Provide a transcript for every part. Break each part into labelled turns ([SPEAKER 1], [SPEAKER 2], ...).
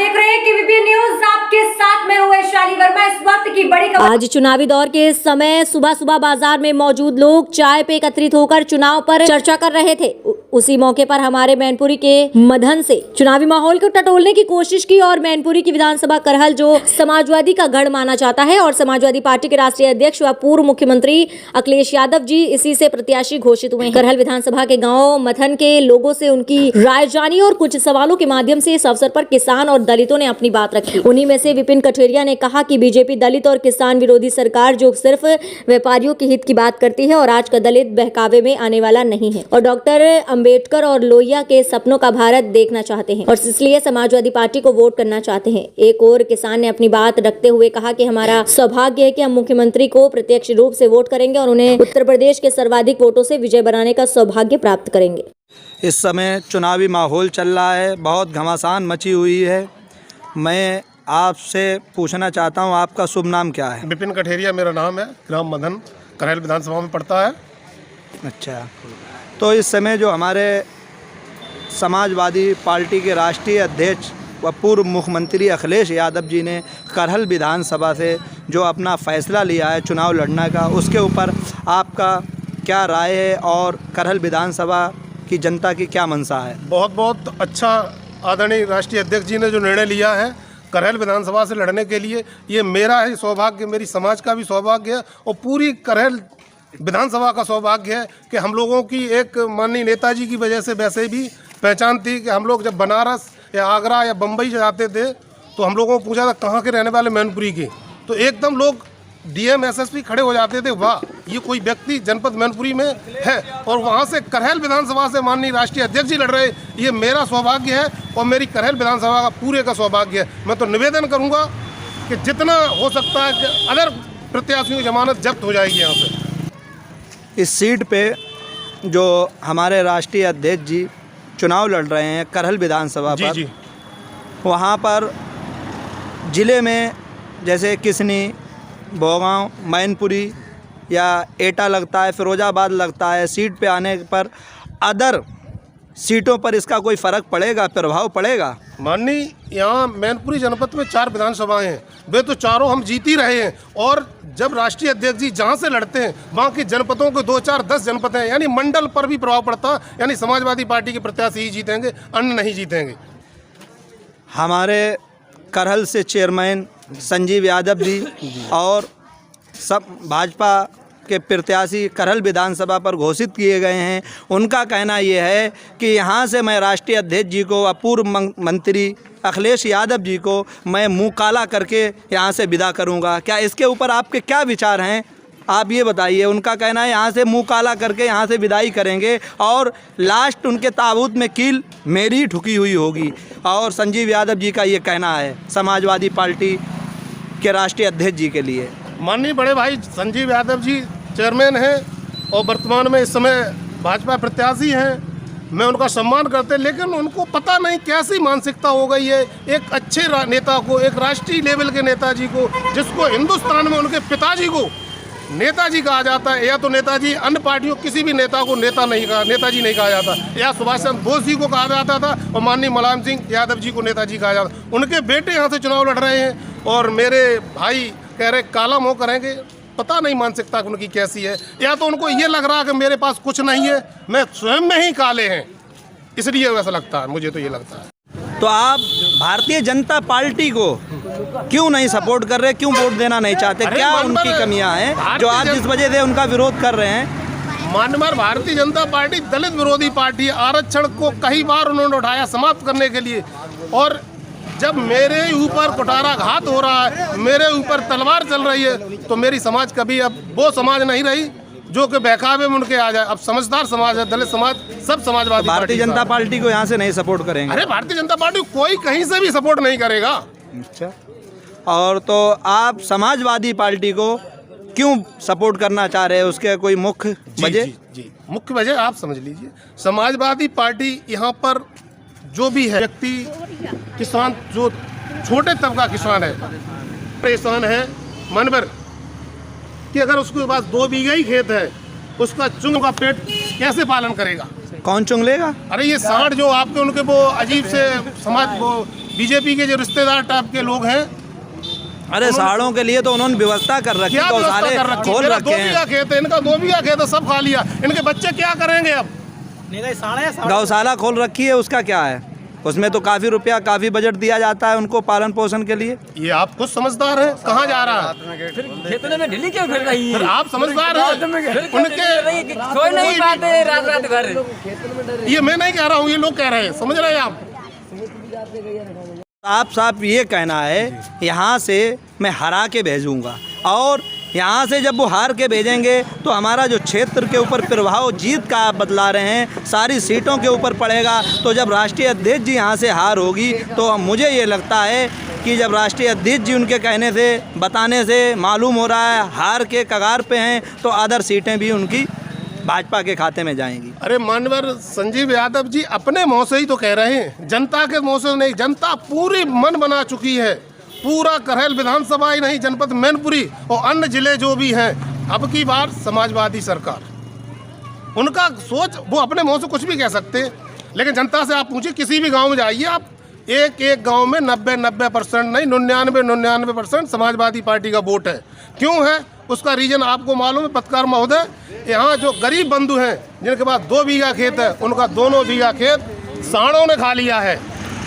[SPEAKER 1] देख रहे हैं केवीपी न्यूज, आपके साथ में हूँ वैशाली वर्मा। इस वक्त की बड़ी खबर। आज चुनावी दौर के समय सुबह सुबह बाजार में मौजूद लोग चाय पे एकत्रित होकर चुनाव पर चर्चा कर रहे थे। उसी मौके पर हमारे मैनपुरी के मदन से चुनावी माहौल को टटोलने की कोशिश की और मैनपुरी की विधानसभा करहल जो समाजवादी का गढ़ माना जाता है और समाजवादी पार्टी के राष्ट्रीय अध्यक्ष व पूर्व मुख्यमंत्री अखिलेश यादव जी इसी से प्रत्याशी घोषित हुए। करहल विधानसभा के गाँव मथन के लोगों से उनकी राय जानी और कुछ सवालों के माध्यम से इस अवसर पर किसान और दलितों ने अपनी बात रखी। उन्हीं में से विपिन कठेरिया ने कहा कि बीजेपी दलित और किसान विरोधी सरकार जो सिर्फ व्यापारियों के हित की बात करती है और आज का दलित बहकावे में आने वाला नहीं है और डॉक्टर अंबेडकर और लोहिया के सपनों का भारत देखना चाहते हैं और इसलिए समाजवादी पार्टी को वोट करना चाहते हैं। एक और किसान ने अपनी बात रखते हुए कहा कि हमारा सौभाग्य है कि हम मुख्यमंत्री को प्रत्यक्ष रूप से वोट करेंगे और उन्हें उत्तर प्रदेश के सर्वाधिक वोटों से विजय बनाने का सौभाग्य प्राप्त करेंगे।
[SPEAKER 2] इस समय चुनावी माहौल चल रहा है, बहुत घमासान मची हुई है। मैं आपसे पूछना चाहता हूं, आपका शुभ नाम क्या है?
[SPEAKER 3] विपिन कठेरिया मेरा नाम है, ग्राम मदन करहल विधानसभा में पड़ता है।
[SPEAKER 2] अच्छा, तो इस समय जो हमारे समाजवादी पार्टी के राष्ट्रीय अध्यक्ष व पूर्व मुख्यमंत्री अखिलेश यादव जी ने करहल विधानसभा से जो अपना फैसला लिया है चुनाव लड़ने का, उसके ऊपर आपका क्या राय है और करहल विधानसभा की जनता की क्या मंशा है?
[SPEAKER 3] बहुत अच्छा आदरणीय राष्ट्रीय अध्यक्ष जी ने जो निर्णय लिया है करहल विधानसभा से लड़ने के लिए, ये मेरा ही सौभाग्य, मेरी समाज का भी सौभाग्य है और पूरी करहल विधानसभा का सौभाग्य है कि हम लोगों की एक माननीय नेताजी की वजह से वैसे भी पहचान थी कि हम लोग जब बनारस या आगरा या बम्बई जाते थे तो हम लोगों को पूछा था कहाँ के रहने वाले मैनपुरी के, तो एकदम लोग डीएम एसएसपी खड़े हो जाते थे, वाह ये कोई व्यक्ति जनपद मैनपुरी में है। और वहाँ से करहल विधानसभा से माननीय राष्ट्रीय अध्यक्ष जी लड़ रहे, ये मेरा सौभाग्य है और मेरी करहल विधानसभा का पूरे का सौभाग्य है। मैं तो निवेदन करूँगा कि जितना हो सकता है कि अदर प्रत्याशियों की जमानत जब्त हो जाएगी। यहाँ पे
[SPEAKER 2] इस सीट पे जो हमारे राष्ट्रीय अध्यक्ष जी चुनाव लड़ रहे हैं करहल विधानसभा पर,
[SPEAKER 3] जी।
[SPEAKER 2] वहाँ पर ज़िले में जैसे किसनी, भोगांव, मैनपुरी या एटा लगता है, फिरोजाबाद लगता है, सीट पे आने पर अदर सीटों पर इसका कोई फ़र्क पड़ेगा, प्रभाव पड़ेगा?
[SPEAKER 3] माननीय यहाँ मैनपुरी जनपद में 4 विधानसभाएं हैं, वे तो चारों हम जीत ही रहे हैं और जब राष्ट्रीय अध्यक्ष जी जहाँ से लड़ते हैं वहाँ की जनपदों के 2, 4, 10 जनपद हैं, यानी मंडल पर भी प्रभाव पड़ता, यानी समाजवादी पार्टी के प्रत्याशी ही जीतेंगे, अन्य नहीं जीतेंगे।
[SPEAKER 2] हमारे करहल से चेयरमैन संजीव यादव जी और सब भाजपा के प्रत्याशी करहल विधानसभा पर घोषित किए गए हैं। उनका कहना ये है कि यहाँ से मैं राष्ट्रीय अध्यक्ष जी को व पूर्व मंत्री अखिलेश यादव जी को मैं मुँह काला करके यहाँ से विदा करूँगा। क्या इसके ऊपर आपके क्या विचार हैं, आप ये बताइए? उनका कहना है यहाँ से मुँह काला करके यहाँ से विदाई करेंगे और लास्ट उनके ताबूत में कील मेरी ठुकी हुई होगी। और संजीव यादव जी का ये कहना है समाजवादी पार्टी के राष्ट्रीय अध्यक्ष जी के लिए।
[SPEAKER 3] माननीय बड़े भाई संजीव यादव जी चेयरमैन हैं और वर्तमान में इस समय भाजपा प्रत्याशी हैं, मैं उनका सम्मान करते, लेकिन उनको पता नहीं कैसी मानसिकता हो गई है एक अच्छे नेता को, एक राष्ट्रीय लेवल के नेताजी को, जिसको हिंदुस्तान में उनके पिताजी को नेताजी कहा जाता है, या तो नेताजी अन्य पार्टियों किसी भी नेता को नेताजी नहीं कहा जाता, या सुभाष चंद्र बोस जी को कहा जाता था और माननीय मुलायम सिंह यादव जी को नेताजी कहा जाता। उनके बेटे यहाँ से चुनाव लड़ रहे हैं और मेरे भाई कह रहे काला मुँह करेंगे, पता नहीं मानसिकता उनकी कैसी है, या तो उनको ये लग रहा है कि मेरे पास कुछ नहीं है, मैं स्वयं में ही काले हैं, इसलिए वैसा लगता है, मुझे तो ये लगता है।
[SPEAKER 2] तो आप भारतीय जनता पार्टी को क्यों नहीं सपोर्ट कर रहे, क्यों वोट देना नहीं चाहते? क्या उनकी कमियां हैं जो आप जिस वजह से उनका विरोध कर रहे हैं?
[SPEAKER 3] माननीय भारतीय जनता पार्टी दलित विरोधी पार्टी, आरक्षण को कई बार उन्होंने उठाया समाप्त करने के लिए, और जब मेरे ऊपर कुठारा घात हो रहा है, मेरे ऊपर तलवार चल रही है, तो मेरी समाज कभी अब वो समाज नहीं रही जो कि बहकावे में उनके आ जाए। अब समझदार समाज है, दलित समाज, सब समाजवादी
[SPEAKER 2] भारतीय जनता पार्टी को यहाँ से नहीं सपोर्ट करेंगे?
[SPEAKER 3] अरे भारतीय जनता पार्टी कोई कहीं से भी सपोर्ट नहीं करेगा।
[SPEAKER 2] अच्छा, और तो आप समाजवादी पार्टी को क्यों सपोर्ट करना चाह रहे हैं, उसके कोई मुख्य वजह?
[SPEAKER 3] जी, मुख्य वजह आप समझ लीजिए, समाजवादी पार्टी यहाँ पर जो भी है व्यक्ति, किसान, जो छोटे तबका किसान है, परेशान है मनभर कि अगर उसके पास 2 बीघा ही खेत है, उसका चुंग का पेट कैसे पालन करेगा?
[SPEAKER 2] कौन चुंग लेगा?
[SPEAKER 3] अरे ये सांड जो आपके उनके वो अजीब से समाज वो बीजेपी के जो रिश्तेदार टाइप के लोग हैं।
[SPEAKER 2] अरे साड़ों के लिए तो उन्होंने व्यवस्था कर रखी है, गौशाले खोल रखे हैं।
[SPEAKER 3] खेत है इनका, 2 बीघा खेत है, सब खा लिया। इनके बच्चे क्या करेंगे अब?
[SPEAKER 2] गौशाला खोल रखी है, उसका क्या है? उसमें तो काफ़ी रुपया, काफ़ी बजट दिया जाता है उनको पालन पोषण के लिए।
[SPEAKER 3] ये आप कुछ समझदार हैं? कहाँ जा रहा है?
[SPEAKER 4] खेतों में ढीली क्यों फिर रही है?
[SPEAKER 3] आप समझदार हैं? उनके
[SPEAKER 4] कोई नहीं बात है, रात भर।
[SPEAKER 3] ये मैं नहीं कह रहा हूँ, ये लोग कह रहे हैं, समझ रहे हैं आप?
[SPEAKER 2] साफ ये कहना है, यहाँ से मैं हरा के भेजूंगा, और यहाँ से जब वो हार के भेजेंगे तो हमारा जो क्षेत्र के ऊपर प्रभाव जीत का आप बतला रहे हैं सारी सीटों के ऊपर पड़ेगा। तो जब राष्ट्रीय अध्यक्ष जी यहाँ से हार होगी तो मुझे ये लगता है कि जब राष्ट्रीय अध्यक्ष जी उनके कहने से, बताने से मालूम हो रहा है हार के कगार पे हैं, तो अदर सीटें भी उनकी भाजपा के खाते में जाएंगी।
[SPEAKER 3] अरे मानवर संजीव यादव जी अपने मुँह से ही तो कह रहे हैं, जनता के मुँह से नहीं। जनता पूरी मन बना चुकी है, पूरा करहल विधानसभा ही नहीं, जनपद मैनपुरी और अन्य जिले जो भी हैं, अब की बार समाजवादी सरकार। उनका सोच, वो अपने मुँह से कुछ भी कह सकते हैं, लेकिन जनता से आप पूछिए, किसी भी गांव में जाइए आप, एक गांव में 90% नहीं 99% समाजवादी पार्टी का वोट है। क्यों है? उसका रीजन आपको मालूम है पत्रकार महोदय। यहाँ जो गरीब बंधु हैं जिनके पास 2 बीघा खेत है, उनका दोनों बीघा खेत सांडों ने खा लिया है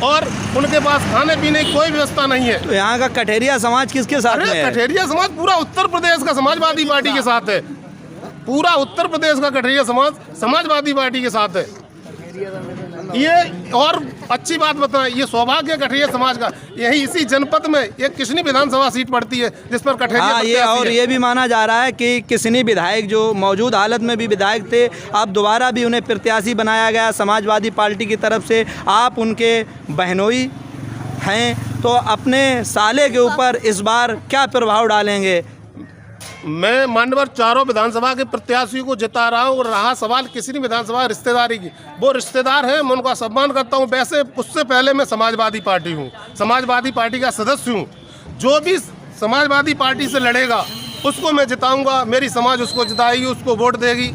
[SPEAKER 3] और उनके पास खाने पीने की कोई व्यवस्था नहीं है।
[SPEAKER 2] तो यहाँ का कठेरिया समाज किसके साथ में है?
[SPEAKER 3] कठेरिया समाज पूरा उत्तर प्रदेश का समाजवादी पार्टी के साथ है। पूरा उत्तर प्रदेश का कठेरिया समाज समाजवादी पार्टी के साथ है। ये और अच्छी बात बताएं, ये सौभाग्य कठेरिया समाज का, यही इसी जनपद में एक किसनी विधानसभा सीट पड़ती है जिस पर कठेरिया।
[SPEAKER 2] हाँ, ये और ये भी माना जा रहा है कि किसनी विधायक जो मौजूद हालत में भी विधायक थे, अब दोबारा भी उन्हें प्रत्याशी बनाया गया समाजवादी पार्टी की तरफ से। आप उनके बहनोई हैं, तो अपने साले के ऊपर इस बार क्या प्रभाव डालेंगे?
[SPEAKER 3] मैं मान्यवर चारों विधानसभा के प्रत्याशियों को जिता रहा हूँ। रहा सवाल किसी भी विधानसभा रिश्तेदारी की, वो रिश्तेदार हैं, मैं उनका सम्मान करता हूँ। वैसे उससे पहले मैं समाजवादी पार्टी हूँ, समाजवादी पार्टी का सदस्य हूँ। जो भी समाजवादी पार्टी से लड़ेगा उसको मैं जिताऊंगा, मेरी समाज उसको जिताएगी, उसको वोट देगी।